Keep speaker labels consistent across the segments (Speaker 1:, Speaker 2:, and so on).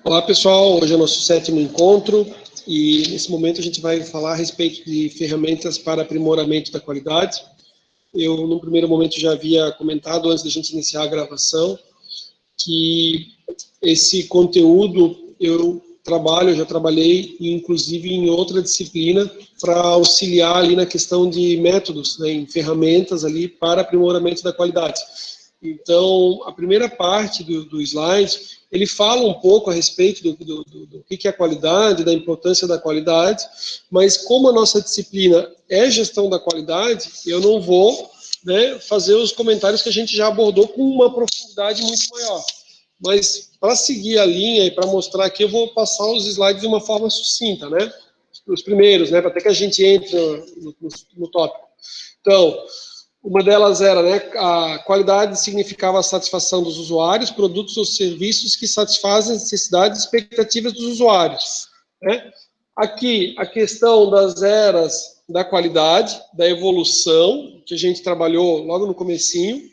Speaker 1: Olá pessoal, hoje é o nosso 7º encontro e nesse momento a gente vai falar a respeito de ferramentas para aprimoramento da qualidade. Eu, no primeiro momento, já havia comentado antes da gente iniciar a gravação que esse conteúdo eu já trabalhei inclusive em outra disciplina para auxiliar ali na questão de métodos, né, em ferramentas ali para aprimoramento da qualidade. Então, a primeira parte do slide, ele fala um pouco a respeito do que é a qualidade, da importância da qualidade, mas como a nossa disciplina é gestão da qualidade, eu não vou, né, fazer os comentários que a gente já abordou com uma profundidade muito maior. Mas, para seguir a linha e para mostrar aqui, eu vou passar os slides de uma forma sucinta, né? Os primeiros, né, para até que a gente entre no tópico. Então, uma delas era, né, a qualidade significava a satisfação dos usuários, produtos ou serviços que satisfazem as necessidades e expectativas dos usuários, né? Aqui, a questão das eras da qualidade, da evolução, que a gente trabalhou logo no comecinho,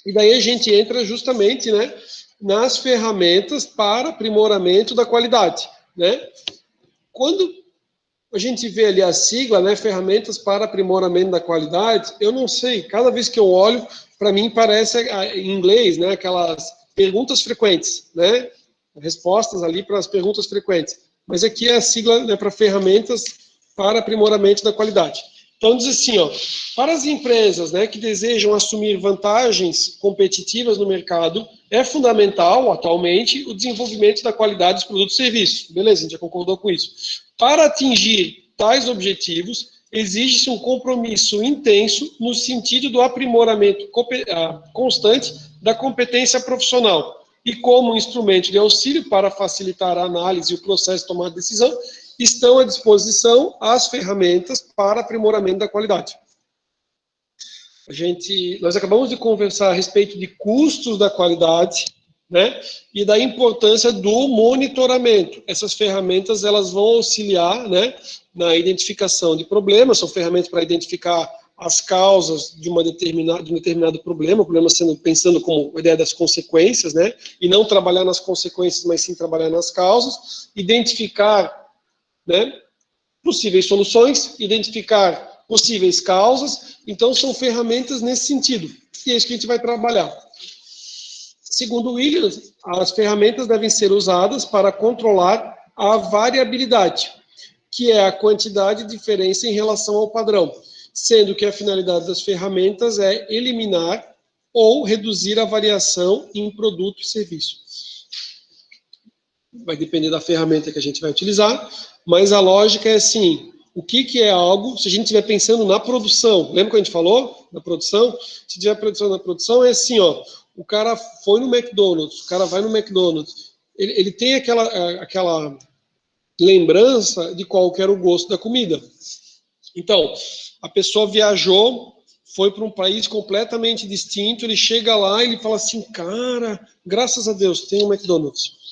Speaker 1: e daí a gente entra justamente, né, nas ferramentas para aprimoramento da qualidade, né? Quando a gente vê ali a sigla, né, ferramentas para aprimoramento da qualidade, eu não sei, cada vez que eu olho, para mim parece em inglês, né, aquelas perguntas frequentes, né, respostas ali para as perguntas frequentes. Mas aqui é a sigla, né, para ferramentas para aprimoramento da qualidade. Então diz assim, ó, para as empresas, né, que desejam assumir vantagens competitivas no mercado, é fundamental, atualmente, o desenvolvimento da qualidade dos produtos e serviços. Beleza, a gente já concordou com isso. Para atingir tais objetivos, exige-se um compromisso intenso no sentido do aprimoramento constante da competência profissional e como instrumento de auxílio para facilitar a análise e o processo de tomada de decisão, estão à disposição as ferramentas para aprimoramento da qualidade. Nós acabamos de conversar a respeito de custos da qualidade, né, e da importância do monitoramento. Essas ferramentas, elas vão auxiliar, né, na identificação de problemas, são ferramentas para identificar as causas de um determinado problema, o problema sendo pensando como a ideia das consequências, né, e não trabalhar nas consequências, mas sim trabalhar nas causas, identificar, né, possíveis soluções, identificar possíveis causas. Então, são ferramentas nesse sentido, e é isso que a gente vai trabalhar. Segundo Williams, as ferramentas devem ser usadas para controlar a variabilidade, que é a quantidade de diferença em relação ao padrão, sendo que a finalidade das ferramentas é eliminar ou reduzir a variação em produto e serviço. Vai depender da ferramenta que a gente vai utilizar, mas a lógica é assim, o que é algo, se a gente estiver pensando na produção, lembra que a gente falou na produção? Se tiver produção na produção, é assim, ó, o cara foi no McDonald's, o cara vai no McDonald's, ele tem aquela lembrança de qual que era o gosto da comida. Então, a pessoa viajou, foi para um país completamente distinto, ele chega lá e ele fala assim, cara, graças a Deus, tem um McDonald's.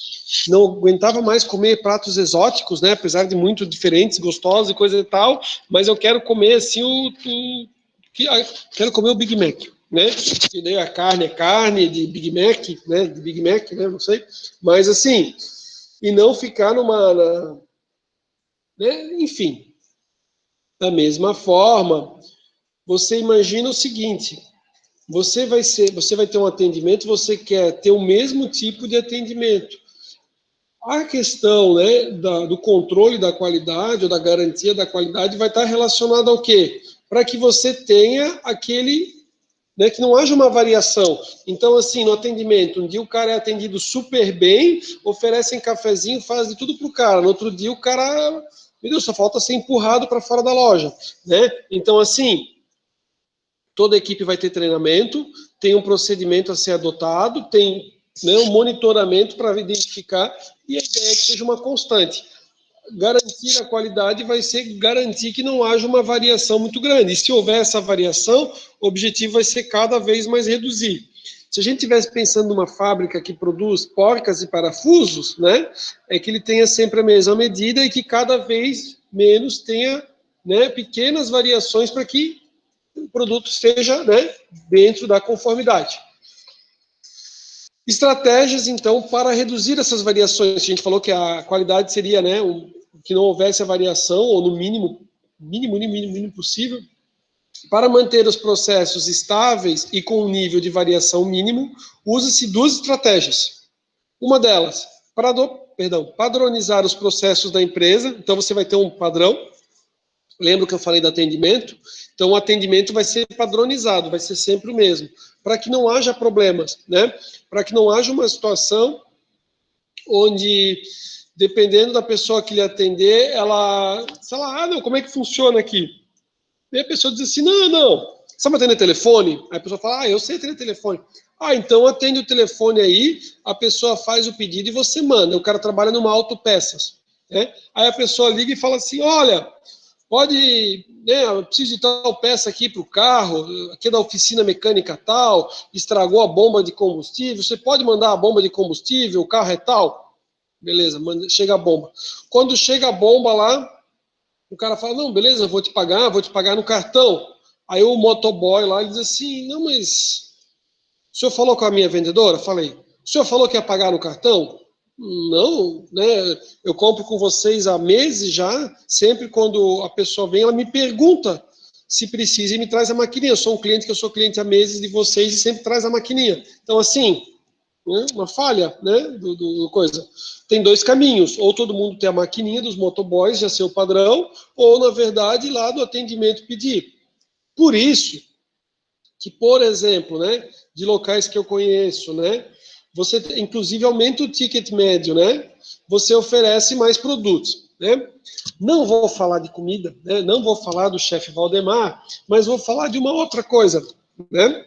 Speaker 1: Não aguentava mais comer pratos exóticos, né, apesar de muito diferentes, gostosos e coisa e tal, mas eu quero comer assim quero comer o Big Mac, né? E daí a carne é carne de Big Mac, né? De Big Mac, né? Não sei, mas assim, e não ficar né? Enfim, da mesma forma, você imagina o seguinte: você vai ter um atendimento, você quer ter o mesmo tipo de atendimento. A questão, né, do controle da qualidade ou da garantia da qualidade vai estar relacionada ao quê? Para que você tenha aquele, né, que não haja uma variação. Então, assim, no atendimento, um dia o cara é atendido super bem, oferecem cafezinho, fazem tudo pro cara. No outro dia o cara, meu Deus, só falta ser empurrado para fora da loja, né? Então, assim, toda a equipe vai ter treinamento, tem um procedimento a ser adotado, tem, né, um monitoramento para identificar, e a ideia é que seja uma constante. Garantir a qualidade vai ser garantir que não haja uma variação muito grande. E se houver essa variação, o objetivo vai ser cada vez mais reduzir. Se a gente estivesse pensando numa fábrica que produz porcas e parafusos, né, é que ele tenha sempre a mesma medida e que cada vez menos tenha, né, pequenas variações para que o produto esteja, né, dentro da conformidade. Estratégias, então, para reduzir essas variações. A gente falou que a qualidade seria, né, que não houvesse a variação, ou no mínimo possível. Para manter os processos estáveis e com um nível de variação mínimo, usa-se duas estratégias. Uma delas, padronizar os processos da empresa. Então, você vai ter um padrão. Lembra que eu falei do atendimento? Então, o atendimento vai ser padronizado, vai ser sempre o mesmo, para que não haja problemas, né? Para que não haja uma situação onde, dependendo da pessoa que lhe atender, ela, sei lá, não, como é que funciona aqui? E a pessoa diz assim, não, sabe atender telefone? Aí a pessoa fala, eu sei atender telefone. Então atende o telefone aí, a pessoa faz o pedido e você manda. O cara trabalha numa autopeças, né? Aí a pessoa liga e fala assim, olha, pode, né, eu preciso de tal peça aqui para o carro, aqui da oficina mecânica tal, estragou a bomba de combustível, você pode mandar a bomba de combustível, o carro é tal? Beleza, chega a bomba. Quando chega a bomba lá, o cara fala, não, beleza, vou te pagar no cartão. Aí o motoboy lá, ele diz assim, não, mas o senhor falou com a minha vendedora? Falei, o senhor falou que ia pagar no cartão? Não, né? Eu compro com vocês há meses já. Sempre quando a pessoa vem, ela me pergunta se precisa e me traz a maquininha. Eu sou um cliente que eu sou cliente há meses de vocês e sempre traz a maquininha. Então, assim, né, uma falha, né? Do coisa. Tem dois caminhos. Ou todo mundo tem a maquininha dos motoboys, já ser o padrão, ou, na verdade, lá do atendimento pedir. Por isso que, por exemplo, né, de locais que eu conheço, né, você inclusive aumenta o ticket médio, né? Você oferece mais produtos, né? Não vou falar de comida, né? Não vou falar do chefe Valdemar, mas vou falar de uma outra coisa, né?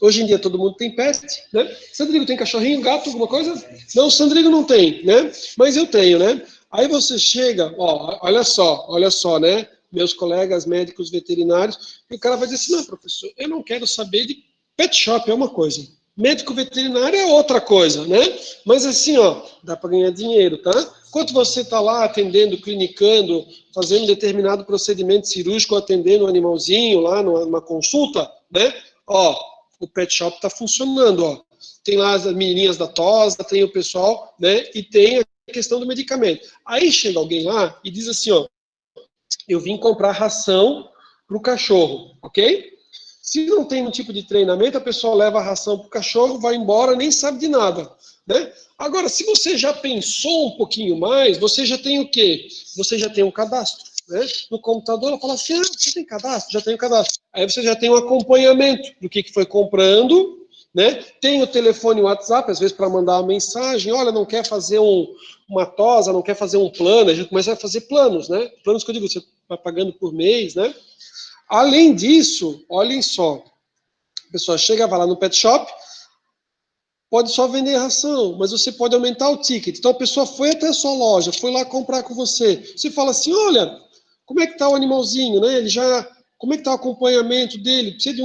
Speaker 1: Hoje em dia todo mundo tem pet, né? Sandrigo tem cachorrinho, gato, alguma coisa? Não, Sandrigo não tem, né? Mas eu tenho, né? Aí você chega, ó, olha só, né? Meus colegas médicos veterinários, e o cara vai dizer assim, não, professor, eu não quero saber de pet shop, é uma coisa. Médico veterinário é outra coisa, né? Mas assim, ó, dá para ganhar dinheiro, tá? Enquanto você está lá atendendo, clinicando, fazendo determinado procedimento cirúrgico, atendendo um animalzinho lá numa consulta, né? Ó, o pet shop está funcionando, ó. Tem lá as menininhas da tosa, tem o pessoal, né? E tem a questão do medicamento. Aí chega alguém lá e diz assim, ó, eu vim comprar ração para o cachorro, ok? Se não tem um tipo de treinamento, a pessoa leva a ração para o cachorro, vai embora, nem sabe de nada, né? Agora, se você já pensou um pouquinho mais, você já tem o quê? Você já tem um cadastro, né? No computador, ela fala assim, você tem cadastro? Já tem o cadastro. Aí você já tem um acompanhamento do que foi comprando, né? Tem o telefone WhatsApp, às vezes para mandar uma mensagem, olha, não quer fazer uma tosa, não quer fazer um plano, a gente começa a fazer planos, né? Planos que eu digo, você vai pagando por mês, né? Além disso, olhem só, a pessoa chega, vai lá no pet shop, pode só vender ração, mas você pode aumentar o ticket. Então a pessoa foi até a sua loja, foi lá comprar com você. Você fala assim, olha, como é que está o animalzinho, né? Ele já, como é que está o acompanhamento dele? Precisa de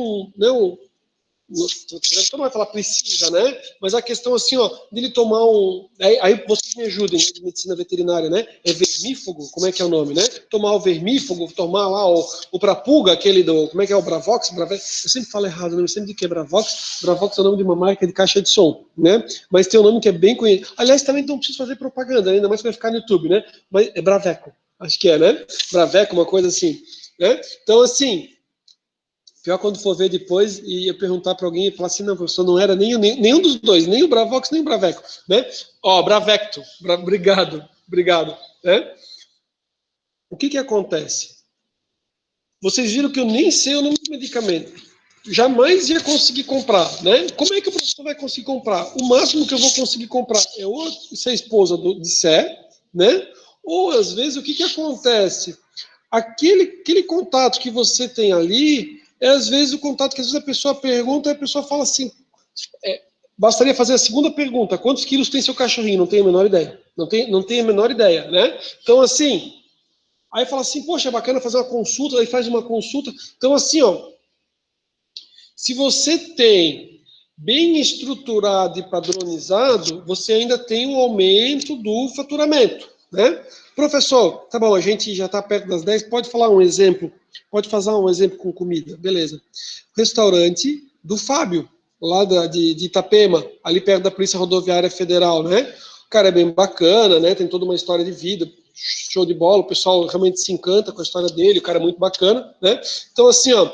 Speaker 1: todo mundo vai falar precisa, né? Mas a questão assim, ó, dele tomar aí vocês me ajudem, né, de medicina veterinária, né? É vermífugo, como é que é o nome, né? Tomar o vermífugo, tomar lá o pra pulga, aquele do, como é que é o Bravox? Eu sempre falo errado, não sempre de que é Bravox. Bravox é o nome de uma marca de caixa de som, né? Mas tem um nome que é bem conhecido. Aliás, também não preciso fazer propaganda, ainda mais que vai ficar no YouTube, né? Mas é Braveco, acho que é, né? Braveco, uma coisa assim, né? Então, assim, pior quando for ver depois e eu perguntar para alguém e falar assim, não, professor, não era nenhum dos dois, nem o Bravox, nem o Braveco, né? Ó, Bravecto, obrigado, né? O que acontece? Vocês viram que eu nem sei o nome do medicamento. Jamais ia conseguir comprar, né? Como é que o professor vai conseguir comprar? O máximo que eu vou conseguir comprar é ou se a esposa disser, né? Ou às vezes o que acontece? Aquele contato que você tem ali é às vezes o contato que às vezes a pessoa pergunta e a pessoa fala assim, bastaria fazer a segunda pergunta, quantos quilos tem seu cachorrinho? Não tenho a menor ideia. Não tenho a menor ideia, né? Então, assim, aí fala assim, poxa, é bacana fazer uma consulta, aí faz uma consulta. Então, assim, ó, se você tem bem estruturado e padronizado, você ainda tem um aumento do faturamento, né? Professor, tá bom, a gente já está perto das 10, pode falar um exemplo? Pode fazer um exemplo com comida, beleza. Restaurante do Fábio. lá de Itapema, ali perto da Polícia Rodoviária Federal, né? O cara é bem bacana, né? Tem toda uma história de vida, show de bola, o pessoal realmente se encanta com a história dele, o cara é muito bacana, né? Então, assim, ó,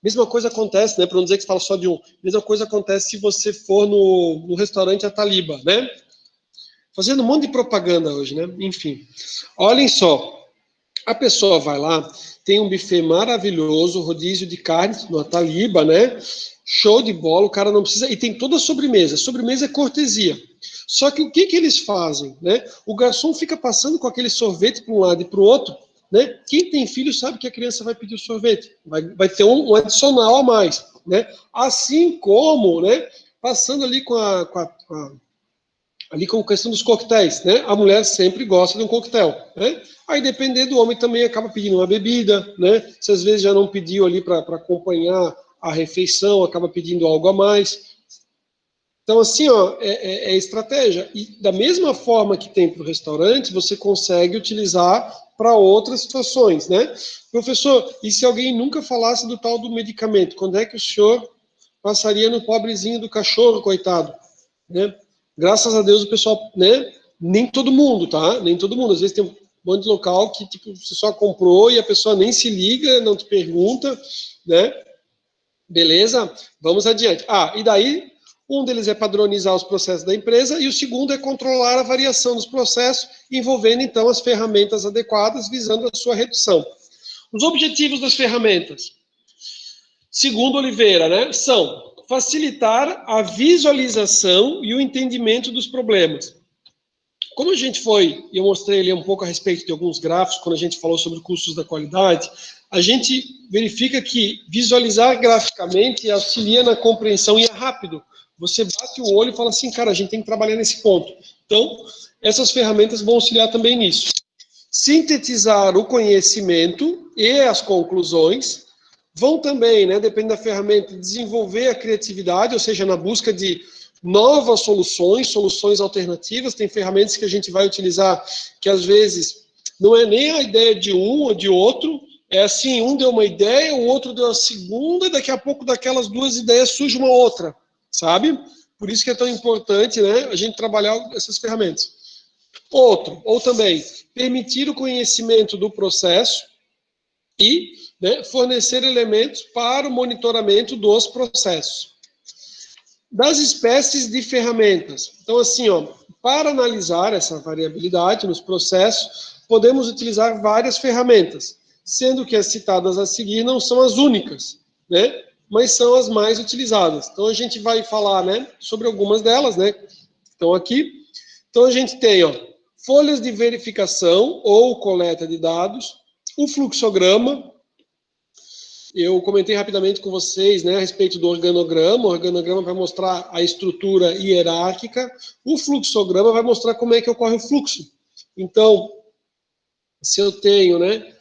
Speaker 1: mesma coisa acontece, né? Para não dizer que você fala só de um, mesma coisa acontece se você for no restaurante Ataliba, né? Fazendo um monte de propaganda hoje, né? Enfim, olhem só, a pessoa vai lá, tem um buffet maravilhoso, rodízio de carnes no Ataliba, né? Show de bola, o cara não precisa. E tem toda a sobremesa. Sobremesa é cortesia. Só que o que eles fazem, né? O garçom fica passando com aquele sorvete para um lado e para o outro, né? Quem tem filho sabe que a criança vai pedir o sorvete, vai ter um adicional a mais, né? Assim como, né? Passando ali ali com a questão dos coquetéis, né? A mulher sempre gosta de um coquetel, né? Aí, dependendo do homem, também acaba pedindo uma bebida, né? Se às vezes já não pediu ali para acompanhar a refeição, acaba pedindo algo a mais. Então, assim, ó, é estratégia. E da mesma forma que tem para o restaurante, você consegue utilizar para outras situações, né? Professor, e se alguém nunca falasse do tal do medicamento, quando é que o senhor passaria no pobrezinho do cachorro, coitado, né? Graças a Deus o pessoal, né? Nem todo mundo, tá? Nem todo mundo. Às vezes tem um monte de local que tipo, você só comprou e a pessoa nem se liga, não te pergunta, né? Beleza? Vamos adiante. Ah, e daí, um deles é padronizar os processos da empresa e o segundo é controlar a variação dos processos, envolvendo então as ferramentas adequadas, visando a sua redução. Os objetivos das ferramentas, segundo Oliveira, né, são facilitar a visualização e o entendimento dos problemas. Como a gente foi, e eu mostrei ali um pouco a respeito de alguns gráficos, quando a gente falou sobre custos da qualidade, a gente verifica que visualizar graficamente auxilia na compreensão e é rápido. Você bate o olho e fala assim, cara, a gente tem que trabalhar nesse ponto. Então, essas ferramentas vão auxiliar também nisso. Sintetizar o conhecimento e as conclusões. Vão também, né, depende da ferramenta, desenvolver a criatividade, ou seja, na busca de novas soluções, soluções alternativas. Tem ferramentas que a gente vai utilizar que às vezes não é nem a ideia de um ou de outro, é assim, um deu uma ideia, o outro deu a segunda, e daqui a pouco daquelas duas ideias surge uma outra, sabe? Por isso que é tão importante, né, a gente trabalhar essas ferramentas. Outro, ou também, permitir o conhecimento do processo e, né, fornecer elementos para o monitoramento dos processos. Das espécies de ferramentas. Então, assim, ó, para analisar essa variabilidade nos processos, podemos utilizar várias ferramentas, sendo que as citadas a seguir não são as únicas, né? Mas são as mais utilizadas. Então, a gente vai falar, né, sobre algumas delas, né? Estão aqui. Então, a gente tem, ó, folhas de verificação ou coleta de dados, o fluxograma. Eu comentei rapidamente com vocês, né, a respeito do organograma. O organograma vai mostrar a estrutura hierárquica. O fluxograma vai mostrar como é que ocorre o fluxo. Então, se eu tenho, né,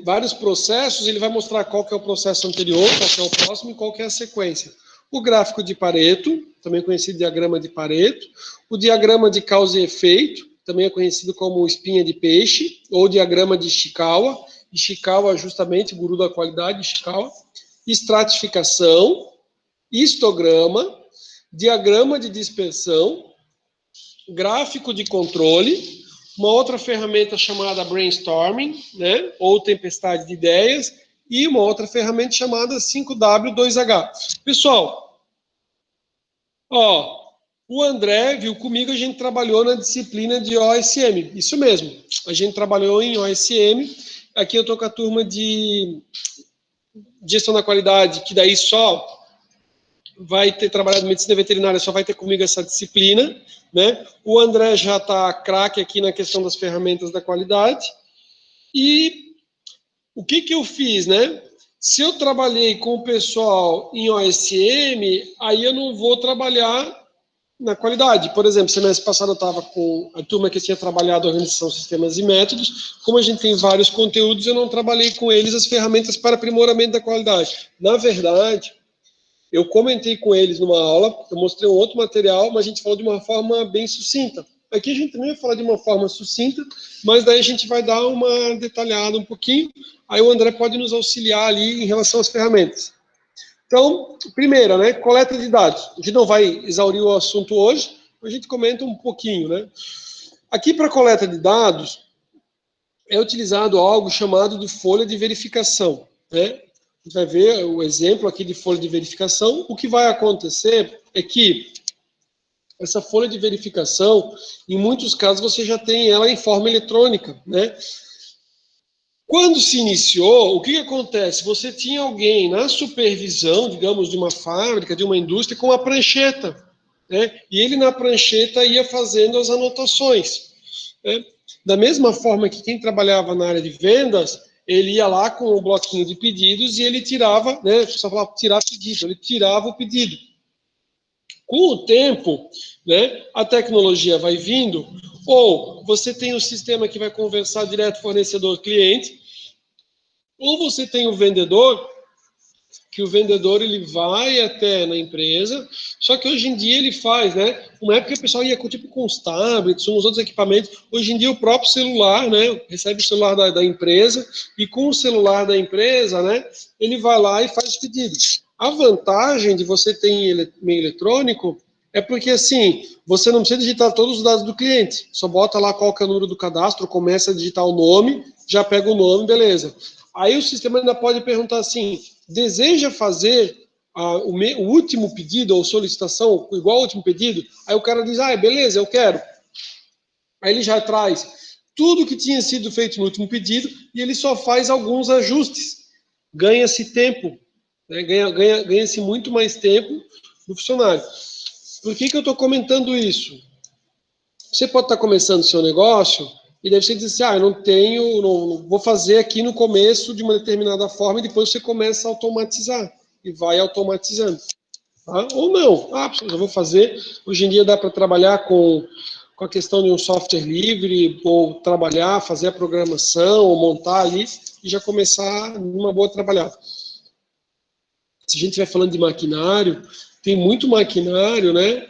Speaker 1: vários processos, ele vai mostrar qual que é o processo anterior, qual que é o próximo e qual que é a sequência. O gráfico de Pareto, também conhecido diagrama de Pareto. O diagrama de causa e efeito, também é conhecido como espinha de peixe, ou diagrama de Ishikawa. Ishikawa, justamente, guru da qualidade, Ishikawa. Estratificação, histograma, diagrama de dispersão, gráfico de controle, uma outra ferramenta chamada brainstorming, né, ou tempestade de ideias, e uma outra ferramenta chamada 5W2H. Pessoal, ó, o André viu comigo, a gente trabalhou na disciplina de OSM, isso mesmo, a gente trabalhou em OSM. Aqui eu estou com a turma de gestão da qualidade, que daí só vai ter trabalhado em medicina veterinária, só vai ter comigo essa disciplina, né? O André já está craque aqui na questão das ferramentas da qualidade. E o que eu fiz, né? Se eu trabalhei com o pessoal em OSM, aí eu não vou trabalhar na qualidade. Por exemplo, semestre passado eu estava com a turma que tinha trabalhado organização, sistemas e métodos. Como a gente tem vários conteúdos, eu não trabalhei com eles as ferramentas para aprimoramento da qualidade. Na verdade, eu comentei com eles numa aula, eu mostrei um outro material, mas a gente falou de uma forma bem sucinta. Aqui a gente também vai falar de uma forma sucinta, mas daí a gente vai dar uma detalhada um pouquinho, aí o André pode nos auxiliar ali em relação às ferramentas. Então, primeira, né, coleta de dados. A gente não vai exaurir o assunto hoje, mas a gente comenta um pouquinho, né? Aqui, para coleta de dados, é utilizado algo chamado de folha de verificação, né? A gente vai ver o exemplo aqui de folha de verificação. O que vai acontecer é que essa folha de verificação, em muitos casos, você já tem ela em forma eletrônica, né? Quando se iniciou, o que acontece? Você tinha alguém na supervisão, digamos, de uma fábrica, de uma indústria, com uma prancheta, né? E ele na prancheta ia fazendo as anotações, né? Da mesma forma que quem trabalhava na área de vendas, ele ia lá com o bloquinho de pedidos e ele tirava, né? Só falava tirar pedido, ele tirava o pedido. Com o tempo, né, a tecnologia vai vindo, ou você tem um sistema que vai conversar direto fornecedor-cliente, ou você tem o vendedor, que o vendedor ele vai até na empresa, só que hoje em dia ele faz, né? Uma época o pessoal ia com os tablets, uns outros equipamentos. Hoje em dia o próprio celular, né? Recebe o celular da empresa e com o celular da empresa, né? Ele vai lá e faz os pedidos. A vantagem de você ter em meio eletrônico é porque assim você não precisa digitar todos os dados do cliente. Só bota lá qual que é o número do cadastro, começa a digitar o nome, já pega o nome, beleza. Aí o sistema ainda pode perguntar assim: deseja fazer o último pedido ou solicitação igual ao último pedido? Aí o cara diz, beleza, eu quero. Aí ele já traz tudo que tinha sido feito no último pedido e ele só faz alguns ajustes. Ganha-se tempo, né? Ganha-se muito mais tempo do funcionário. Por que eu estou comentando isso? Você pode estar começando seu negócio e deve ser dizer assim, não vou fazer aqui no começo de uma determinada forma e depois você começa a automatizar e vai automatizando. Tá? Ou não, eu vou fazer. Hoje em dia dá para trabalhar com a questão de um software livre, ou trabalhar, fazer a programação, ou montar ali e já começar numa boa trabalhada. Se a gente estiver falando de maquinário, tem muito maquinário, né?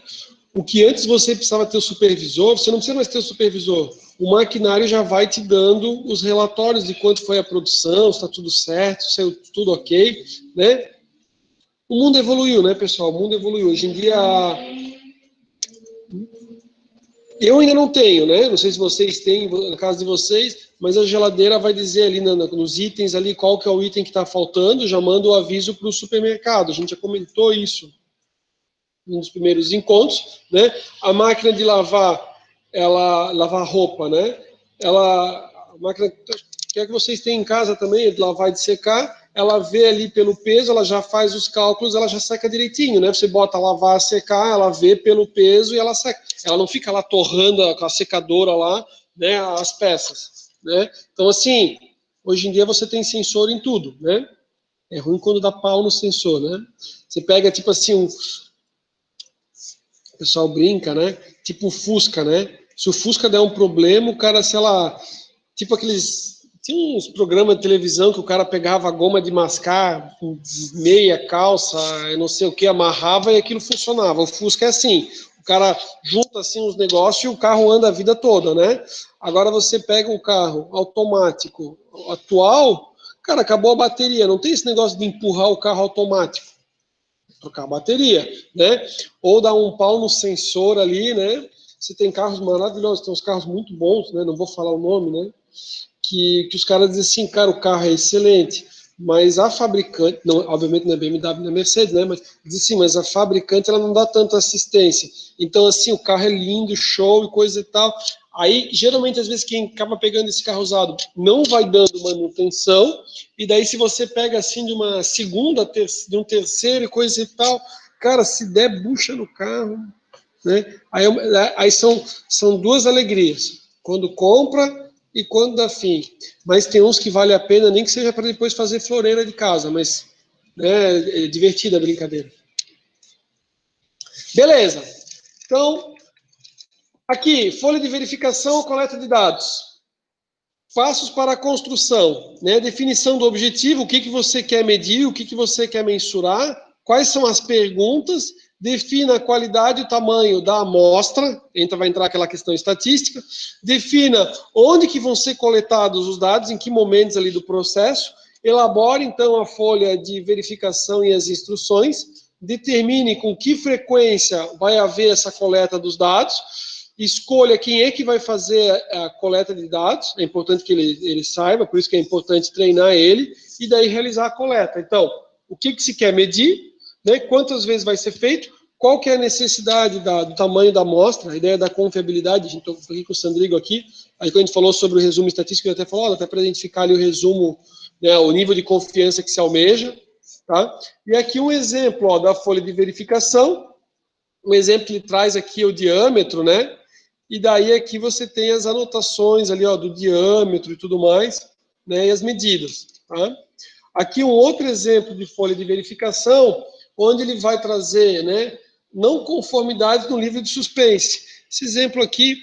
Speaker 1: O que antes você precisava ter o supervisor, você não precisa mais ter o supervisor. O maquinário já vai te dando os relatórios de quanto foi a produção, se está tudo certo, se é tudo ok, né? O mundo evoluiu, né, pessoal? O mundo evoluiu. Hoje em dia, eu ainda não tenho, né? Não sei se vocês têm, na casa de vocês, mas a geladeira vai dizer ali nos itens ali qual que é o item que está faltando, já manda o aviso para o supermercado. A gente já comentou isso nos primeiros encontros, né? A máquina de lavar, ela lavar roupa, né? A máquina que vocês têm em casa também, de lavar e de secar, ela vê ali pelo peso, ela já faz os cálculos, ela já seca direitinho, né? Você bota lavar, secar, ela vê pelo peso e ela seca. Ela não fica lá torrando com a secadora lá, né? As peças, né? Então assim, hoje em dia você tem sensor em tudo, né? É ruim quando dá pau no sensor, né? Você pega tipo assim o pessoal brinca, né? Tipo o Fusca, né? Se o Fusca der um problema, o cara, sei lá, tipo aqueles... Tinha uns programas de televisão que o cara pegava a goma de mascar, meia, calça, não sei o que, amarrava e aquilo funcionava. O Fusca é assim, o cara junta assim os negócios e o carro anda a vida toda, né? Agora você pega um carro automático atual, cara, acabou a bateria, não tem esse negócio de empurrar o carro automático. Trocar a bateria, né? Ou dar um pau no sensor ali, né? Você tem carros maravilhosos, tem uns carros muito bons, né? Não vou falar o nome, né? Que os caras dizem assim, cara, o carro é excelente, mas a fabricante, não, obviamente não é BMW, não é Mercedes, né? Mas diz assim, mas a fabricante ela não dá tanta assistência. Então assim, o carro é lindo, show e coisa e tal. Aí, geralmente, às vezes, quem acaba pegando esse carro usado não vai dando manutenção, e daí se você pega assim de uma segunda, de um terceiro e coisa e tal, cara, se der bucha no carro, né? Aí são duas alegrias, quando compra e quando dá fim. Mas tem uns que vale a pena, nem que seja para depois fazer floreira de casa, mas né, é divertida a brincadeira. Beleza, então... Aqui, folha de verificação ou coleta de dados. Passos para a construção, né? Definição do objetivo, o que você quer medir, o que você quer mensurar, quais são as perguntas, defina a qualidade e o tamanho da amostra, vai entrar aquela questão estatística, defina onde que vão ser coletados os dados, em que momentos ali do processo, Elabore, então, a folha de verificação e as instruções, determine com que frequência vai haver essa coleta dos dados, escolha quem é que vai fazer a coleta de dados, é importante que ele saiba, por isso que é importante treinar ele, e daí realizar a coleta. Então, o que se quer medir, né, quantas vezes vai ser feito, qual que é a necessidade do tamanho da amostra, a ideia da confiabilidade, a gente estou aqui com o Sandrigo aqui, aí quando a gente falou sobre o resumo estatístico, ele até falou, até para identificar ali o resumo, né, o nível de confiança que se almeja, tá? E aqui um exemplo, ó, da folha de verificação, um exemplo que ele traz aqui é o diâmetro, né? E daí aqui você tem as anotações ali, ó, do diâmetro e tudo mais, né, e as medidas, tá? Aqui um outro exemplo de folha de verificação, onde ele vai trazer, né, não conformidades no livro de suspense. Esse exemplo aqui,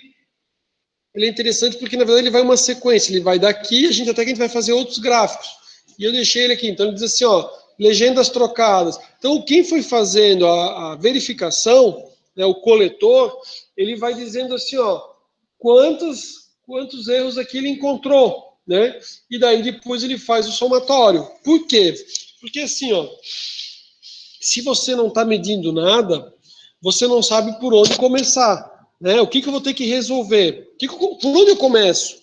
Speaker 1: ele é interessante porque, na verdade, ele vai uma sequência, ele vai daqui, a gente vai fazer outros gráficos. E eu deixei ele aqui, então ele diz assim, ó, legendas trocadas. Então, quem foi fazendo a verificação, né, o coletor, ele vai dizendo assim, ó, quantos erros aqui ele encontrou, né? E daí depois ele faz o somatório. Por quê? Porque assim, ó, se você não está medindo nada, você não sabe por onde começar, né? O que eu vou ter que resolver? Por onde eu começo?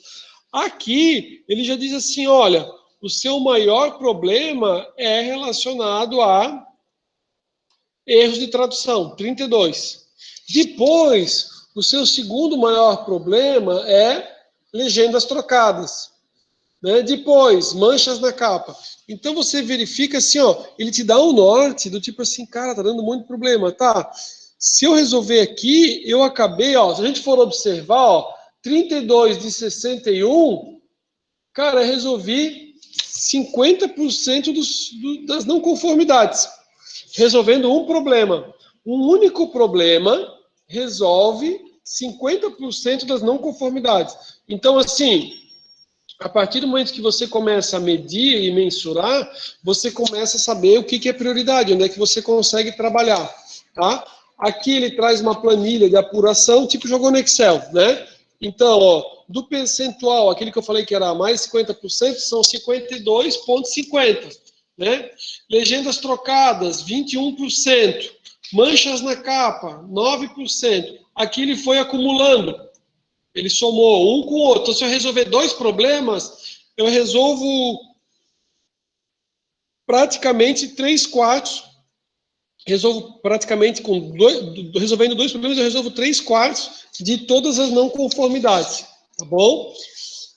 Speaker 1: Aqui ele já diz assim, olha, o seu maior problema é relacionado a erros de tradução, 32. Depois, o seu segundo maior problema é legendas trocadas, né? Depois, manchas na capa. Então você verifica assim, ó, ele te dá um norte do tipo assim, cara, tá dando muito problema, tá? Se eu resolver aqui, eu acabei, ó, se a gente for observar, ó, 32 de 61, cara, resolvi 50% das não conformidades, resolvendo um problema. Um único problema resolve 50% das não conformidades. Então, assim, a partir do momento que você começa a medir e mensurar, você começa a saber o que é prioridade, onde é que você consegue trabalhar, tá? Aqui ele traz uma planilha de apuração, tipo jogou no Excel, né? Então, ó, do percentual, aquele que eu falei que era mais 50%, são 52,50%, né? Legendas trocadas, 21%. Manchas na capa, 9%. Aqui ele foi acumulando. Ele somou um com o outro. Então, se eu resolver dois problemas, eu resolvo praticamente 3/4. Resolvo praticamente resolvendo dois problemas, eu resolvo 3/4 de todas as não conformidades. Tá bom?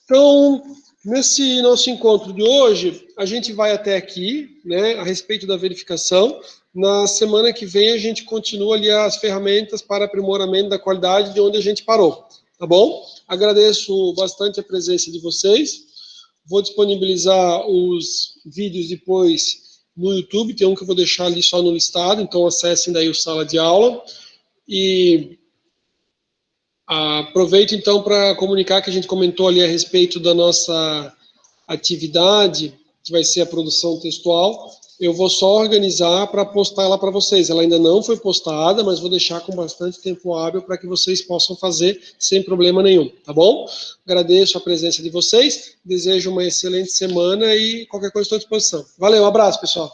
Speaker 1: Então, nesse nosso encontro de hoje, a gente vai até aqui, né, a respeito da verificação. Na semana que vem, a gente continua ali as ferramentas para aprimoramento da qualidade de onde a gente parou. Tá bom? Agradeço bastante a presença de vocês. Vou disponibilizar os vídeos depois no YouTube. Tem um que eu vou deixar ali só no listado, então acessem daí o Sala de Aula. E aproveito então para comunicar que a gente comentou ali a respeito da nossa atividade, que vai ser a produção textual. Eu vou só organizar para postar ela para vocês. Ela ainda não foi postada, mas vou deixar com bastante tempo hábil para que vocês possam fazer sem problema nenhum, tá bom? Agradeço a presença de vocês, desejo uma excelente semana e qualquer coisa estou à disposição. Valeu, um abraço, pessoal.